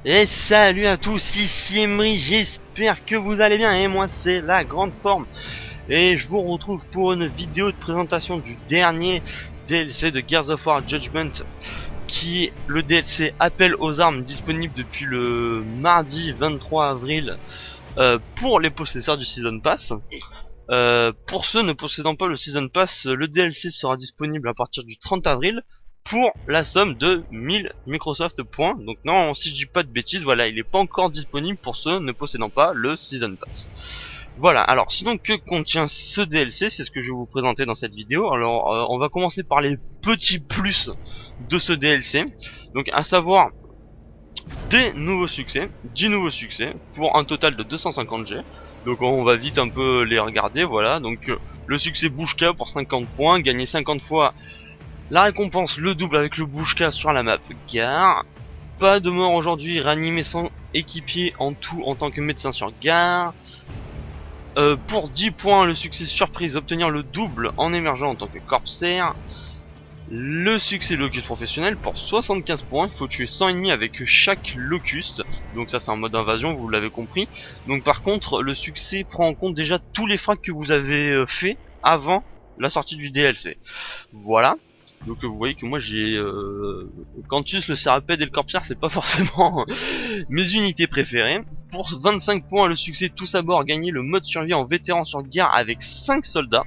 Et salut à tous, ici Emery, j'espère que vous allez bien et moi c'est la grande forme. Et je vous retrouve pour une vidéo de présentation du dernier DLC de Gears of War Judgment, qui est le DLC Appel aux armes, disponible depuis le mardi 23 avril pour les possesseurs du Season Pass. Pour ceux ne possédant pas le Season Pass, le DLC sera disponible à partir du 30 avril pour la somme de 1000 Microsoft points. Donc non, si je dis pas de bêtises, voilà, il n'est pas encore disponible pour ceux ne possédant pas le Season Pass. Voilà, alors sinon que contient ce DLC, c'est ce que je vais vous présenter dans cette vidéo. Alors on va commencer par les petits plus de ce DLC. Donc à savoir des nouveaux succès, 10 nouveaux succès pour un total de 250 G. Donc on va vite un peu les regarder, voilà. Donc le succès Bouchka pour 50 points, gagner 50 fois la récompense, le double avec le Bouchka sur la map Gare. Pas de mort aujourd'hui, réanimer son équipier en tout en tant que médecin sur Gare. Pour 10 points, le succès surprise, obtenir le double en émergeant en tant que corpsaire. Le succès Locust professionnel pour 75 points, il faut tuer 100 ennemis avec chaque Locust. Donc ça c'est en mode invasion, vous l'avez compris. Donc par contre, le succès prend en compte déjà tous les frags que vous avez fait avant la sortie du DLC. Voilà. Donc vous voyez que moi j'ai Cantus, le Sérapède et le Corpsaire, c'est pas forcément mes unités préférées. Pour 25 points, le succès tous à bord, gagner le mode survie en vétéran sur Gare avec 5 soldats.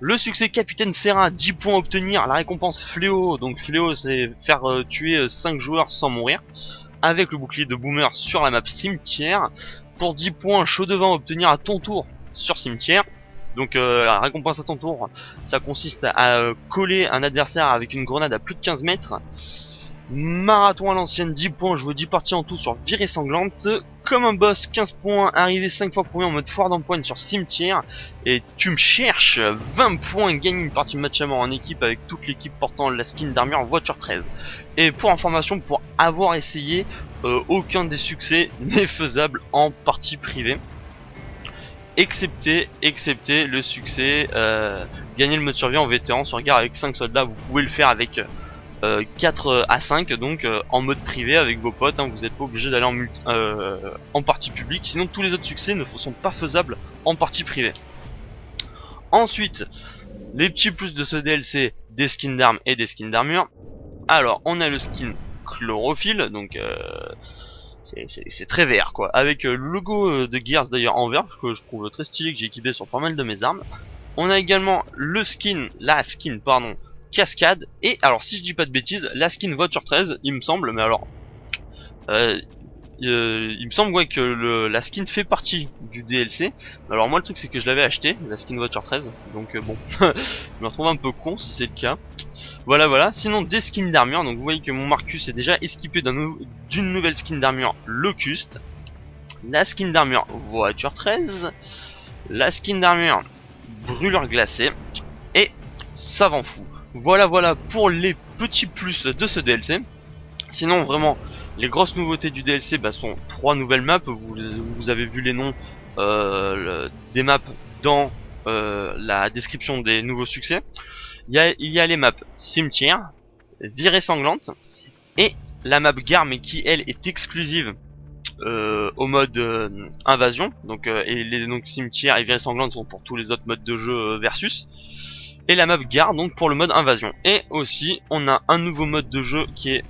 Le succès Capitaine Serra, 10 points à obtenir, la récompense Fléau, donc Fléau c'est faire tuer 5 joueurs sans mourir, avec le bouclier de Boomer sur la map Cimetière. Pour 10 points, Chaud de vent à obtenir à ton tour sur Cimetière. Donc la récompense à ton tour, ça consiste à coller un adversaire avec une grenade à plus de 15 mètres. Marathon à l'ancienne, 10 points, je veux 10 parties en tout sur Virée Sanglante. Comme un boss, 15 points, arriver 5 fois premier en mode foire d'empoigne sur Cimetière. Et tu me cherches, 20 points, gagner une partie de match à mort en équipe avec toute l'équipe portant la skin d'armure voiture 13. Et pour information, pour avoir essayé, aucun des succès n'est faisable en partie privée. Excepté le succès gagner le mode survie en vétéran sur Gare avec 5 soldats. Vous pouvez le faire avec 4 à 5, donc en mode privé avec vos potes, hein, vous n'êtes pas obligé d'aller en partie publique, sinon tous les autres succès ne sont pas faisables en partie privée. Ensuite, les petits plus de ce DLC, des skins d'armes et des skins d'armure. Alors on a le skin chlorophylle, donc c'est très vert quoi, avec le logo de Gears d'ailleurs en vert, que je trouve très stylé, que j'ai équipé sur pas mal de mes armes. On a également la skin Cascade, et alors si je dis pas de bêtises, la skin voiture 13 il me semble, mais alors il me semble ouais, que la skin fait partie du DLC. Alors moi le truc c'est que je l'avais acheté, la skin voiture 13, donc bon, je me retrouve un peu con si c'est le cas. Voilà, sinon des skins d'armure, donc vous voyez que mon Marcus est déjà équipé d'une nouvelle skin d'armure Locust. La skin d'armure voiture 13, la skin d'armure brûleur glacé, et savant fou. Voilà pour les petits plus de ce DLC. Sinon vraiment les grosses nouveautés du DLC sont 3 nouvelles maps. Vous avez vu les noms des maps dans la description des nouveaux succès. Il y a les maps Cimetière, Virée Sanglante et la map Gare, mais qui elle est exclusive au mode invasion. Donc donc Cimetière et Virée Sanglante sont pour tous les autres modes de jeu versus. Et la map Gare donc pour le mode invasion. Et aussi on a un nouveau mode de jeu qui est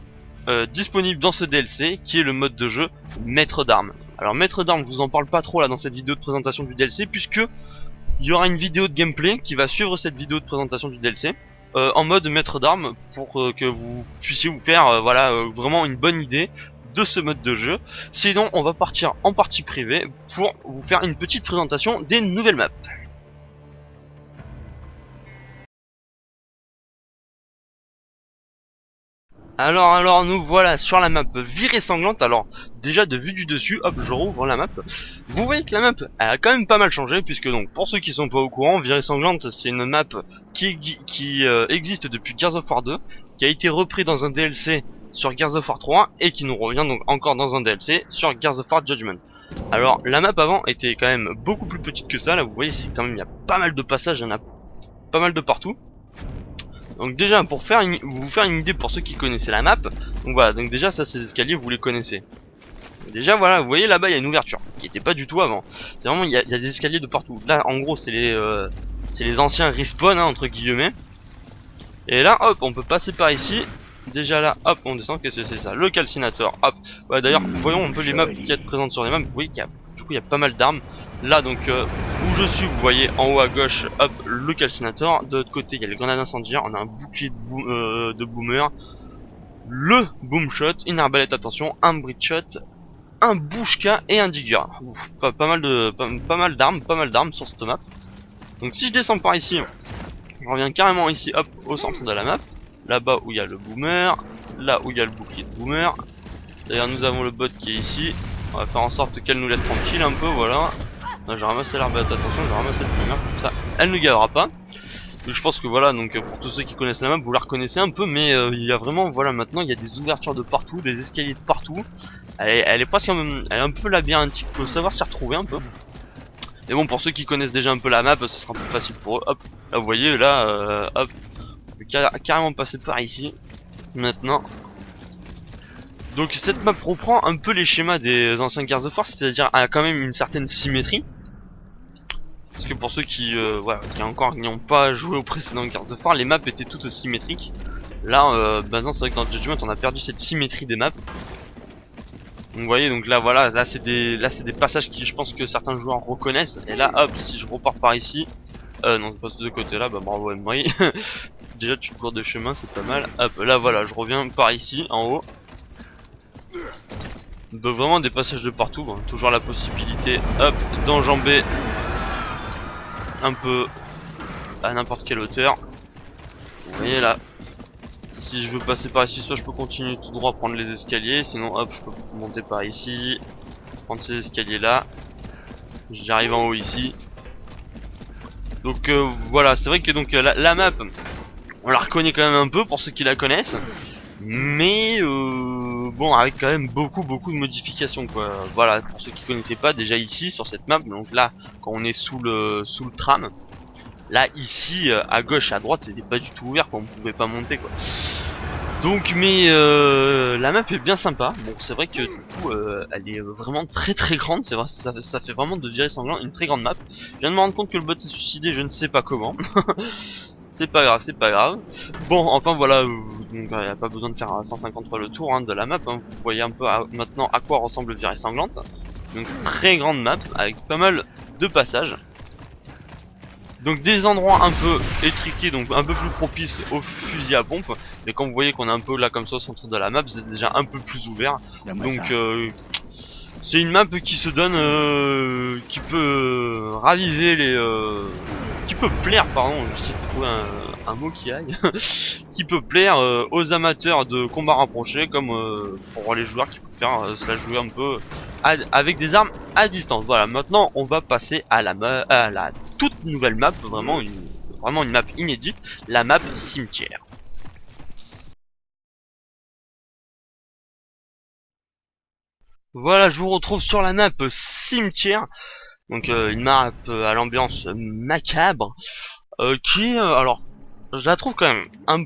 disponible dans ce DLC, qui est le mode de jeu Maître d'armes. Alors Maître d'armes, je vous en parle pas trop là dans cette vidéo de présentation du DLC, puisque il y aura une vidéo de gameplay qui va suivre cette vidéo de présentation du DLC en mode Maître d'armes, pour que vous puissiez vous faire vraiment une bonne idée de ce mode de jeu. Sinon on va partir en partie privée pour vous faire une petite présentation des nouvelles maps. Alors nous voilà sur la map Virée Sanglante. Alors déjà de vue du dessus, hop, je rouvre la map. Vous voyez que la map elle a quand même pas mal changé, puisque donc pour ceux qui sont pas au courant, Virée Sanglante c'est une map qui existe depuis Gears of War 2, qui a été repris dans un DLC sur Gears of War 3 et qui nous revient donc encore dans un DLC sur Gears of War Judgment. Alors la map avant était quand même beaucoup plus petite que ça. Là vous voyez, c'est quand même, il y a pas mal de passages, il y en a pas mal de partout. Donc déjà pour vous faire une idée pour ceux qui connaissaient la map, donc voilà, donc déjà ça ces escaliers vous les connaissez. Déjà voilà, vous voyez là-bas il y a une ouverture qui était pas du tout avant. C'est vraiment il y a des escaliers de partout. Là en gros c'est les anciens respawn hein, entre guillemets. Et là hop on peut passer par ici. Déjà là hop on descend, qu'est-ce que c'est ça? Le calcinator, hop. Ouais d'ailleurs voyons un peu les maps qui sont présentes sur les maps. Vous voyez qu'il y a du coup il y a pas mal d'armes. Là donc où je suis vous voyez en haut à gauche hop le calcinator. De l'autre côté il y a les grenades incendiaires. On a un bouclier de boomer. Le boom shot, une arbalète attention, un bridge shot, un bouchka et un digger. Ouf, pas mal d'armes sur cette map. Donc si je descends par ici, je reviens carrément ici hop au centre de la map. Là-bas où il y a le boomer, là où il y a le bouclier de boomer. D'ailleurs nous avons le bot qui est ici. On va faire en sorte qu'elle nous laisse tranquille un peu, voilà. J'ai ramassé l'arbalète attention, j'ai ramassé le boomer, comme ça elle ne gavera pas. Donc je pense que voilà, donc pour tous ceux qui connaissent la map, vous la reconnaissez un peu, mais il y a vraiment, voilà, maintenant il y a des ouvertures de partout, des escaliers de partout. Elle est presque, elle est un peu labyrinthique, faut savoir s'y retrouver un peu. Mais bon, pour ceux qui connaissent déjà un peu la map, ce sera plus facile pour eux. Hop, là vous voyez, là, hop, on peut carrément passer par ici, maintenant. Donc cette map reprend un peu les schémas des anciens Gears of War, c'est-à-dire elle a quand même une certaine symétrie. Parce que pour ceux qui n'ont pas joué au précédent Gears of War, les maps étaient toutes symétriques. Là, maintenant c'est vrai que dans Judgment on a perdu cette symétrie des maps. Donc vous voyez, donc là voilà, là c'est des passages qui je pense que certains joueurs reconnaissent. Et là hop, si je repars par ici, non je passe de ce côté là, bah bravo Emery. Déjà tu cours de chemin, c'est pas mal. Hop, là voilà, je reviens par ici, en haut. Donc vraiment des passages de partout, bon, toujours la possibilité, hop, d'enjamber un peu à n'importe quelle hauteur. Vous voyez là, si je veux passer par ici, soit je peux continuer tout droit prendre les escaliers, sinon hop je peux monter par ici, prendre ces escaliers là, j'arrive en haut ici. Donc voilà, c'est vrai que donc la map on la reconnaît quand même un peu pour ceux qui la connaissent, mais bon avec quand même beaucoup de modifications quoi. Voilà, pour ceux qui connaissaient pas, déjà ici sur cette map, donc là quand on est sous le tram, là ici à gauche à droite c'était pas du tout ouvert quoi, on pouvait pas monter quoi. Donc mais la map est bien sympa. Bon c'est vrai que du coup elle est vraiment très grande, c'est vrai, ça fait vraiment de Virée Sanglante une très grande map. Je viens de me rendre compte que le bot s'est suicidé, je ne sais pas comment. C'est pas grave, c'est pas grave. Bon, enfin voilà, donc il n'y a pas besoin de faire 150 fois le tour hein, de la map. Hein. Vous voyez un peu maintenant à quoi ressemble Virée Sanglante. Donc très grande map avec pas mal de passages. Donc des endroits un peu étriqués, donc un peu plus propices aux fusils à pompe. Mais quand vous voyez qu'on est un peu là comme ça au centre de la map, c'est déjà un peu plus ouvert. Donc c'est une map qui se donne, qui peut raviver les... qui peut plaire, pardon, j'essaie de trouver un mot qui aille. Qui peut plaire aux amateurs de combat rapproché, comme pour les joueurs qui préfèrent se la jouer un peu avec des armes à distance. Voilà, maintenant on va passer à la toute nouvelle map, vraiment une map inédite, la map cimetière. Voilà, je vous retrouve sur la map cimetière, donc une map à l'ambiance macabre, qui est, alors, je la trouve quand même un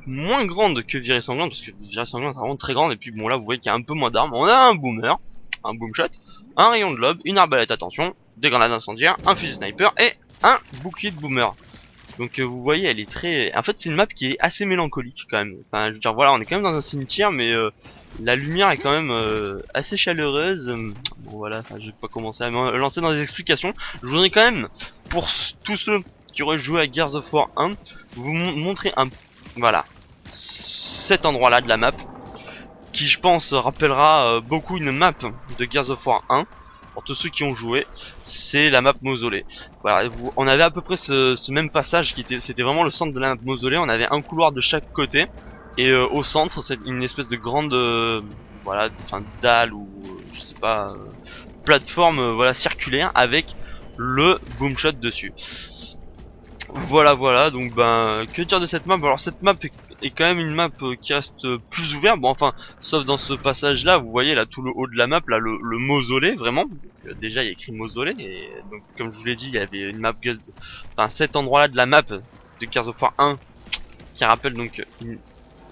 moins grande que Virée Sanglante, parce que Virée Sanglante est vraiment très grande, et puis bon là vous voyez qu'il y a un peu moins d'armes. On a un boomer, un boom shot, un rayon de lobe, une arbalète attention, des grenades incendiaires, un fusil sniper et un bouclier de boomer. Donc vous voyez elle est très... En fait c'est une map qui est assez mélancolique quand même. Enfin je veux dire voilà, on est quand même dans un cimetière, mais la lumière est quand même assez chaleureuse. Bon voilà, je vais pas commencer à me lancer dans des explications. Je voudrais quand même, pour tous ceux qui auraient joué à Gears of War 1, vous montrer un... Voilà, cet endroit là de la map, qui je pense rappellera beaucoup une map de Gears of War 1. Pour tous ceux qui ont joué, c'est la map mausolée. Voilà, on avait à peu près ce même passage c'était vraiment le centre de la map mausolée. On avait un couloir de chaque côté et au centre c'est une espèce de grande voilà, enfin dalle ou je sais pas, plateforme voilà circulaire avec le boom shot dessus. Voilà, donc ben que dire de cette map? Alors cette map est quand même une map qui reste plus ouverte, bon enfin sauf dans ce passage là, vous voyez là tout le haut de la map là le mausolée vraiment. Donc, déjà il y a écrit mausolée, et donc comme je vous l'ai dit il y avait une map enfin cet endroit là de la map de Gears of War 1 qui rappelle donc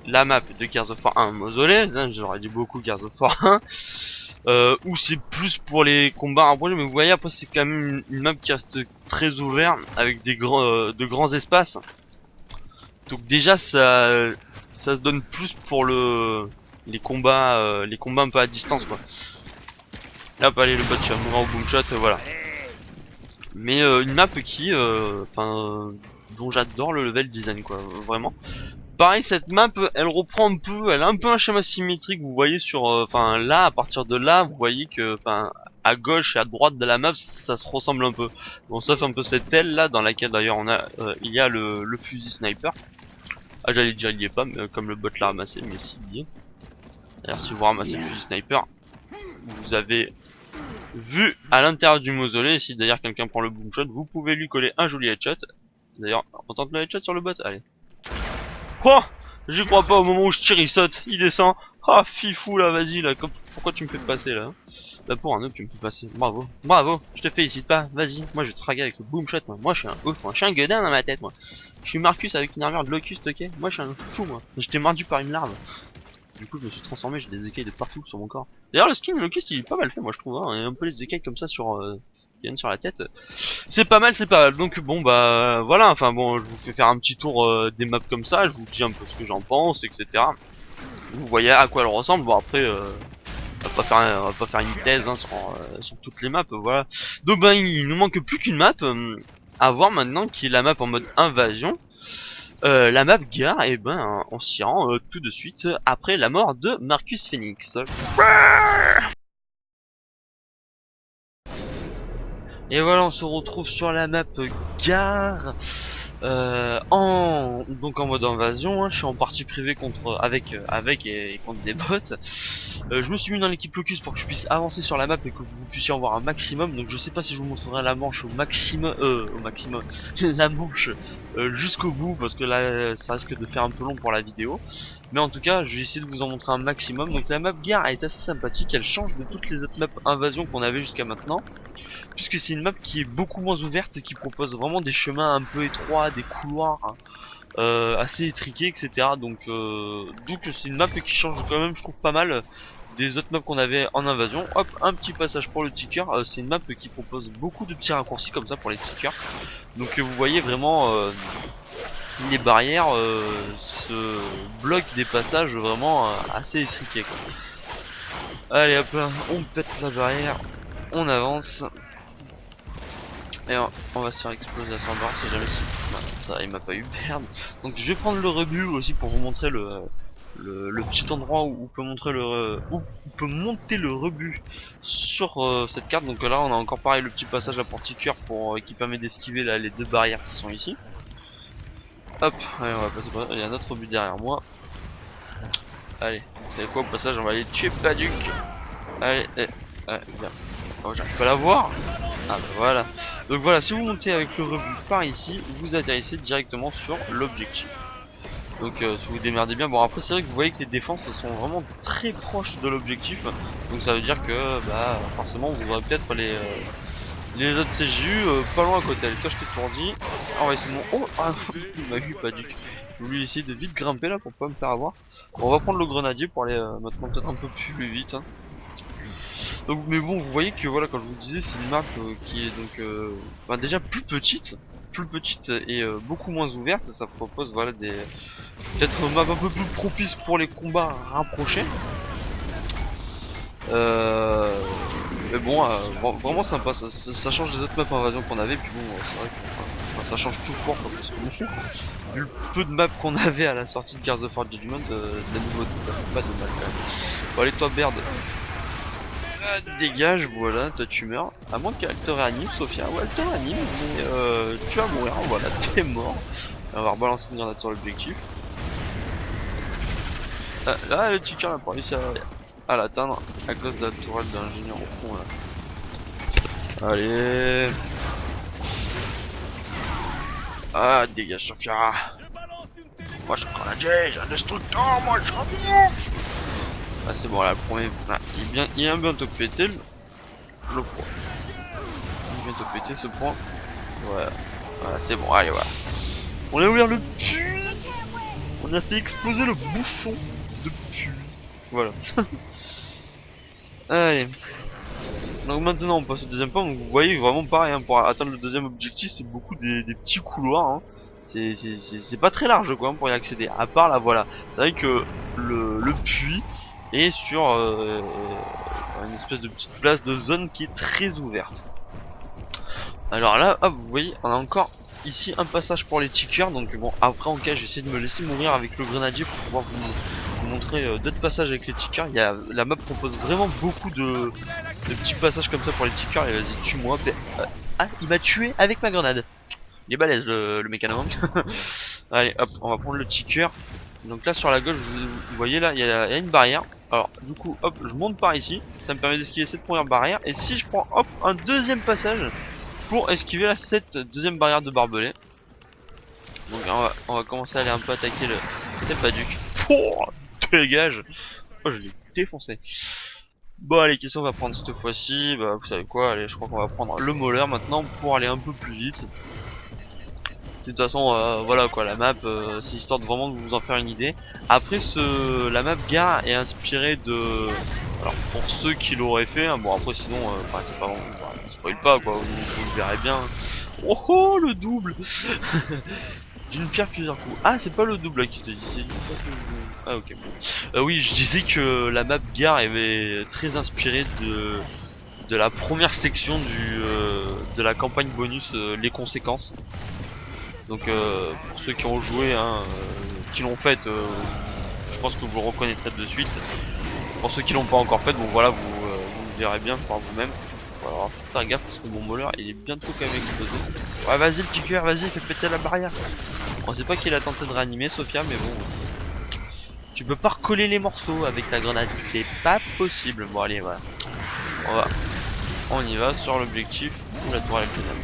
la map de Gears of War 1 Mausolée, j'aurais dit beaucoup Gears of War 1, où c'est plus pour les combats rapprochés, mais vous voyez après c'est quand même une map qui reste très ouverte avec des de grands espaces. Donc déjà ça se donne plus pour les combats un peu à distance quoi. Là pas aller le bot tu vas mourir au boomshot, voilà. Mais une map qui dont j'adore le level design quoi, vraiment. Pareil, cette map, elle reprend un peu, elle a un peu un schéma symétrique. Vous voyez sur, là, à partir de là, vous voyez que, à gauche et à droite de la map, ça se ressemble un peu. Bon, sauf un peu cette aile là, dans laquelle d'ailleurs il y a le fusil sniper. Ah, j'allais dire il y est pas, mais, comme le bot l'a ramassé, mais si il y est. D'ailleurs, si vous ramassez le fusil sniper, vous avez vu à l'intérieur du mausolée. Si d'ailleurs quelqu'un prend le boomshot, vous pouvez lui coller un joli headshot. D'ailleurs, on tente le headshot sur le bot, allez. Quoi? J'y crois pas, au moment où je tire il saute, il descend. Ah fifou là, vas-y là, pourquoi tu me fais passer là? Là pour un autre tu me fais passer, bravo, bravo, je te félicite pas, vas-y, moi je vais te fraguer avec le boomshot moi, je suis un ouf, moi je suis un gueudin dans ma tête moi. Je suis Marcus avec une armure de locust, ok? Moi je suis un fou moi, j'étais mordu par une larve. Du coup je me suis transformé, j'ai des écailles de partout sur mon corps. D'ailleurs le skin locust il est pas mal fait moi je trouve, hein, et un peu les écailles comme ça sur... qui viennent sur la tête. C'est pas mal, c'est pas mal. Donc bon bah voilà, enfin bon, je vous fais faire un petit tour des maps comme ça, je vous dis un peu ce que j'en pense, etc. Vous voyez à quoi elle ressemble. Bon après, on va pas faire une thèse hein, sur toutes les maps, voilà. Donc bah il nous manque plus qu'une map à voir maintenant, qui est la map en mode invasion. La map gare, et ben on s'y rend tout de suite après la mort de Marcus Phoenix. Et voilà, on se retrouve sur la map gare donc en mode invasion. Hein, je suis en partie privée avec et contre des bots. Je me suis mis dans l'équipe Locus pour que je puisse avancer sur la map et que vous puissiez en voir un maximum. Donc je sais pas si je vous montrerai la manche au maximum la manche jusqu'au bout, parce que là ça risque de faire un peu long pour la vidéo. Mais en tout cas, je vais essayer de vous en montrer un maximum. Donc la map gare est assez sympathique, elle change de toutes les autres maps invasion qu'on avait jusqu'à maintenant, puisque c'est une map qui est beaucoup moins ouverte et qui propose vraiment des chemins un peu étroits, des couloirs assez étriqués, etc. Donc c'est une map qui change quand même, je trouve, pas mal des autres maps qu'on avait en invasion. Hop, un petit passage pour le ticker. C'est une map qui propose beaucoup de petits raccourcis comme ça pour les tickers. Donc vous voyez vraiment les barrières se bloquent des passages vraiment assez étriqués quoi. Allez hop là, on pète la barrière, on avance. Et on va se faire exploser à 100 barres si jamais ça il m'a pas eu merde. Donc je vais prendre le rebut aussi pour vous montrer le petit endroit où on peut montrer où on peut monter le rebut sur cette carte. Donc là on a encore pareil le petit passage à portiqueur qui permet d'esquiver les deux barrières qui sont ici. Hop, allez on va passer par là, il y a un autre rebut derrière moi. Allez, vous savez quoi, au passage on va aller tuer Paduc. Allez, bien. Oh, j'arrive pas à la voir. Ah bah voilà. Donc voilà, si vous montez avec le rebut par ici, vous atterrissez directement sur l'objectif. Donc si vous démerdez bien, bon après c'est vrai que vous voyez que ces défenses sont vraiment très proches de l'objectif. Donc ça veut dire que bah forcément vous aurez peut-être les autres CGU pas loin à côté. Allez, toi je t'étourdis. On va essayer de oh ah, il m'a vu pas du tout. Je voulais essayer de vite grimper là pour pas me faire avoir. Bon, on va prendre le grenadier pour aller maintenant peut-être un peu plus vite. Hein. Donc mais bon vous voyez que voilà, comme je vous disais, c'est une map qui est donc déjà plus petite et beaucoup moins ouverte. Ça propose voilà peut-être une map un peu plus propice pour les combats rapprochés. Mais bon vraiment sympa, ça change des autres maps invasion qu'on avait. Puis bon c'est vrai que ça change tout court parce que vu le peu de maps qu'on avait à la sortie de Gears of War Judgment, de la nouveauté ça fait pas de mal quand même. Bon allez toi Baird, dégage, voilà, toi tu meurs. À moins qu'elle te réanime, Sophia. Ouais, elle te réanime, mais tu vas mourir, voilà, t'es mort. On va rebalancer une grenade sur l'objectif. Là, le ticker n'a pas réussi à l'atteindre à cause de la tourelle d'ingénieur au fond là. Allez. Ah, dégage, Sophia. Moi, je prends la J, j'ai un destructeur, moi, je remonte. Ah c'est bon là, le premier, il est bientôt pété le point. Il est bientôt pété ce point. Voilà, c'est bon, allez voilà. On a ouvert le puits. On a fait exploser le bouchon de puits. Voilà. Allez. Donc maintenant on passe au deuxième point. Donc vous voyez vraiment pareil, hein, pour atteindre le deuxième objectif, c'est beaucoup des petits couloirs. Hein. C'est pas très large quoi, hein, pour y accéder. À part là, voilà. C'est vrai que le puits est sur une espèce de petite place de zone qui est très ouverte. Alors là, hop, vous voyez, on a encore ici un passage pour les tickers. Donc bon, après en cas, j'essaie de me laisser mourir avec le grenadier pour pouvoir vous montrer d'autres passages avec les tickers. La map propose vraiment beaucoup de petits passages comme ça pour les tickers. Et vas-y, tue-moi. Ah, il m'a tué avec ma grenade. Il est balèze le mécano. Allez, hop, on va prendre le ticker. Donc là sur la gauche, vous voyez là, il y a une barrière. Alors du coup, hop, je monte par ici. Ça me permet d'esquiver cette première barrière. Et si je prends, hop, un deuxième passage pour esquiver là, cette deuxième barrière de barbelés. Donc on va commencer à aller un peu attaquer le Paduc. Pouah, dégage. Oh, je l'ai défoncé. Bon allez, qu'est-ce qu'on va prendre cette fois-ci? Bah vous savez quoi, allez, je crois qu'on va prendre le Mauler maintenant pour aller un peu plus vite. De toute façon, voilà quoi, la map, c'est histoire de vraiment de vous en faire une idée. Après, la map gare est inspirée de... Alors, pour ceux qui l'auraient fait, hein, bon après sinon, c'est pas bon, je spoil pas quoi, vous le verrez bien. Oh oh, le double. D'une pierre plusieurs coups. Ah, c'est pas le double là qui te dit, c'est une pierre que... Ah ok, bon. Oui, je disais que la map gare est très inspirée de la première section de la campagne bonus, les conséquences. Donc pour ceux qui ont joué, hein, qui l'ont fait, je pense que vous le reconnaîtrez de suite. Pour ceux qui l'ont pas encore fait, bon voilà, vous le verrez bien par vous-même. Voilà, faut faire gaffe parce que mon Mauler il est bientôt quand même explosé. Ouais, vas-y le ticker, vas-y, fais péter la barrière. On sait pas qu'il a tenté de réanimer Sophia, mais bon, tu peux pas recoller les morceaux avec ta grenade, c'est pas possible. Bon allez, voilà, on y va sur l'objectif de la tourelle finale.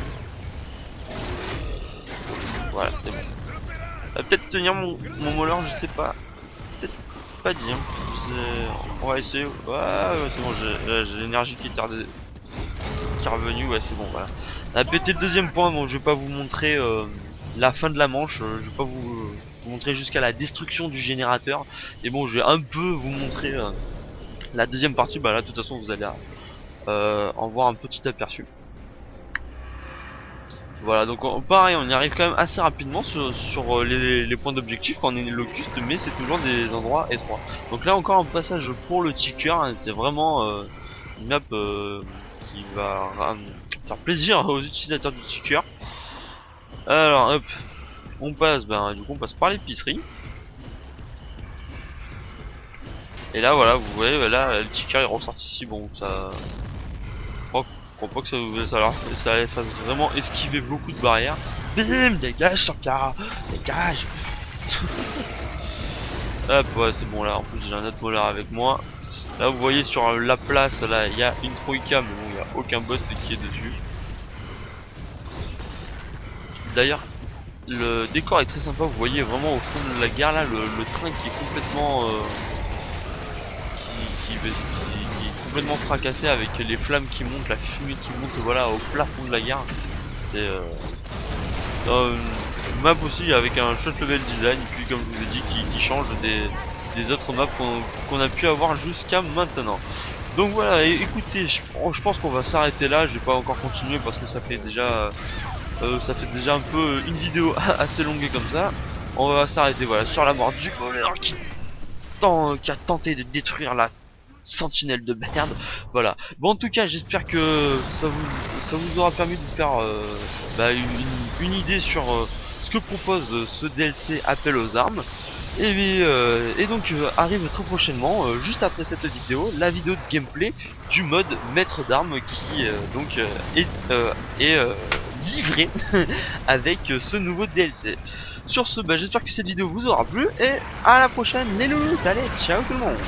Voilà, c'est bon. Va peut-être tenir mon Mauler, je sais pas. Peut-être pas dire. On va essayer. Ouais, c'est bon, j'ai l'énergie qui est revenue. Ouais, c'est bon, voilà. On a pété le deuxième point. Bon, je vais pas vous montrer la fin de la manche. Je vais pas vous montrer jusqu'à la destruction du générateur. Et bon, je vais un peu vous montrer la deuxième partie. Bah là, de toute façon, vous allez en voir un petit aperçu. Voilà, donc pareil, on y arrive quand même assez rapidement sur les points d'objectif quand on est locuste, mais c'est toujours des endroits étroits. Donc là encore un passage pour le ticker, hein, c'est vraiment une map qui va faire plaisir aux utilisateurs du ticker. Alors hop, on passe, du coup on passe par l'épicerie. Et là voilà, vous voyez, là le ticker il ressort ici, bon ça... Je crois pas que ça fasse vraiment esquiver beaucoup de barrières. Bim, dégage Sophia, dégage. Hop, ouais c'est bon là, en plus j'ai un autre Mauler avec moi. Là vous voyez sur la place, là il y a une troïka, mais bon il n'y a aucun bot qui est dessus. D'ailleurs le décor est très sympa, vous voyez vraiment au fond de la gare là le train qui est complètement qui est complètement fracassé avec les flammes qui montent, la fumée qui monte, voilà, au plafond de la gare. C'est une map aussi avec un shot level design, et puis comme je vous ai dit qui change des autres maps qu'on a pu avoir jusqu'à maintenant. Donc voilà, écoutez, je pense qu'on va s'arrêter là. Je vais pas encore continuer parce que ça fait déjà un peu une vidéo assez longue comme ça. On va s'arrêter voilà sur la mort du voleur qui a tenté de détruire la sentinelle de merde. Voilà, bon en tout cas j'espère que ça vous aura permis de vous faire une idée sur ce que propose ce DLC Appel aux armes. Et donc arrive très prochainement, juste après cette vidéo, la vidéo de gameplay du mode maître d'armes qui est livré avec ce nouveau DLC. Sur ce, j'espère que cette vidéo vous aura plu et à la prochaine les loulous. Allez, ciao tout le monde.